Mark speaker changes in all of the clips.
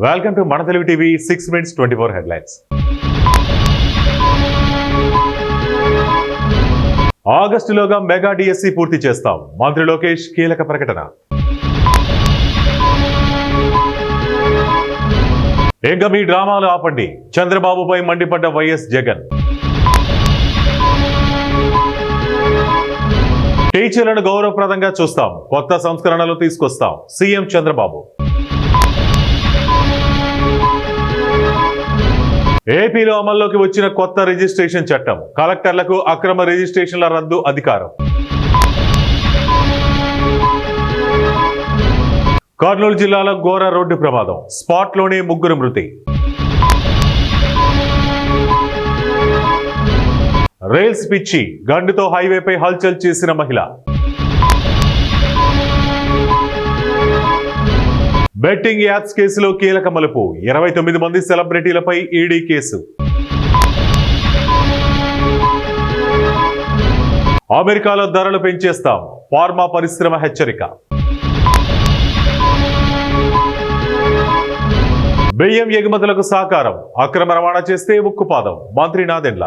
Speaker 1: Welcome to మన తెలుగు TV 6 minutes 24 headlines. ఆగస్టులోగా మెగా డిఎస్సి పూర్తి చేస్తాం. మంత్రి లోకేష్ కీలక ప్రకటన. ఇంకా మీ డ్రామాలు ఆపండి, చంద్రబాబుపై మండిపడ్డ వైఎస్ జగన్. టీచర్లను గౌరవప్రదంగా చూస్తాం, కొత్త సంస్కరణలు తీసుకొస్తాం సీఎం చంద్రబాబు. ఏపీలో అమల్లోకి వచ్చిన కొత్త రిజిస్ట్రేషన్ చట్టం, కలెక్టర్లకు అక్రమ రిజిస్ట్రేషన్ల రద్దు అధికారం. కర్నూలు జిల్లాలో ఘోర రోడ్డు ప్రమాదం, స్పాట్లోనే 3 మృతి. రైల్స్ పిచ్చి, గండుతో హైవేపై హల్చల్ చేసిన మహిళ. బెట్టింగ్ యాప్స్ కేసులో కీలక మలుపు, 29 మంది సెలబ్రిటీలపై ఈడీ కేసు. అమెరికాలో ధరలు పెంచేస్తాం, ఫార్మా పరిశ్రమ హెచ్చరిక. బియ్యం ఎగుమతులకు సహకారం, అక్రమ రవాణా చేస్తే ఉక్కుపాదం మంత్రి నాదెండ్ల.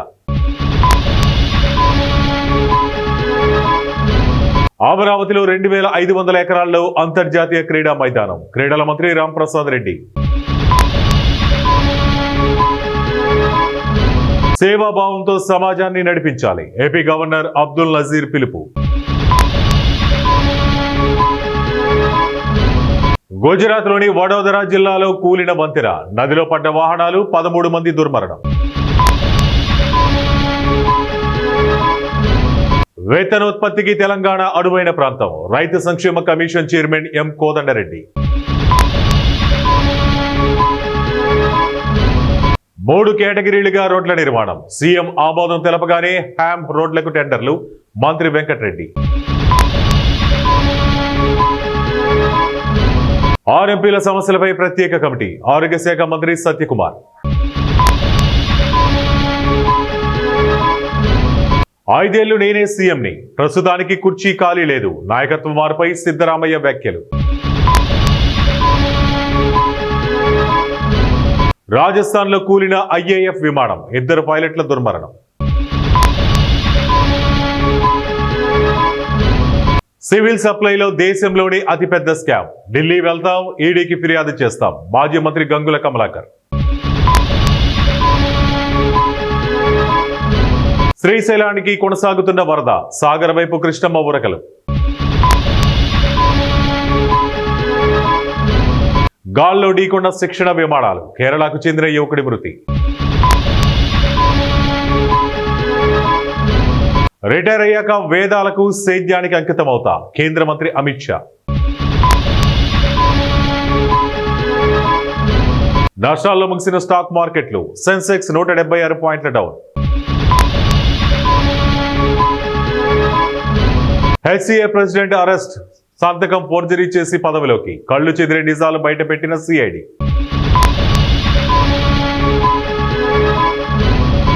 Speaker 1: అమరావతిలో 2500 ఎకరాల్లో అంతర్జాతీయ క్రీడా మైదానం, క్రీడల మంత్రి రాంప్రసాద్ రెడ్డి. సేవాభావంతో సమాజాన్ని నడిపించాలి, ఏపీ గవర్నర్ అబ్దుల్ నజీర్ పిలుపు. గుజరాత్లోని వడోదరా జిల్లాలో కూలిన వంతెన, నదిలో పడ్డ వాహనాలు, 13 మంది దుర్మరణం. వేతనోత్పత్తికి తెలంగాణ అనువైన ప్రాంతం, రైతు సంక్షేమ కమిషన్ చైర్మన్ ఎం కోదండరెడ్డి. 3 కేటగిరీలుగా రోడ్ల నిర్మాణం, సీఎం ఆమోదం తెలపగానే హ్యామ్ రోడ్లకు టెండర్లు, మంత్రి వెంకటరెడ్డి. 6 ఎంపీల సమస్యలపై ప్రత్యేక కమిటీ, ఆరోగ్య శాఖ మంత్రి సత్యకుమార్. 5 ఏళ్లు నేనే సీఎంని, ప్రస్తుతానికి కుర్చీ ఖాళీ లేదు, నాయకత్వ మార్పై సిద్ధరామయ్య వ్యాఖ్యలు. రాజస్థాన్లో కూలిన ఐఏఎఫ్ విమానం, 2 పైలట్ల దుర్మరణం. సివిల్ సప్లైలో దేశంలోని అతిపెద్ద స్కామ్, ఢిల్లీ వెళ్తాం, ఈడీకి ఫిర్యాదు చేస్తాం మాజీ మంత్రి గంగుల కమలాకర్. శ్రీశైలానికి కొనసాగుతున్న వరద, సాగర్ వైపు కృష్ణమ్మ ఉరకలు. గాల్లో ఢీకొన్న శిక్షణ విమానాలు, కేరళకు చెందిన యువకుడి మృతి. రిటైర్ అయ్యాక వేదాలకు సేద్యానికి అంకితమవుతా, కేంద్ర మంత్రి అమిత్ షా. నష్టాల్లో ముగిసిన స్టాక్ మార్కెట్లు, సెన్సెక్స్ 176 పాయింట్ల డౌన్. హెచ్సిఏ ప్రెసిడెంట్ అరెస్ట్, సంతకం ఫోర్జరీ చేసి పదవిలోకి, కళ్లు చెదిరే నిజాలు బయటపెట్టిన సిఐడి.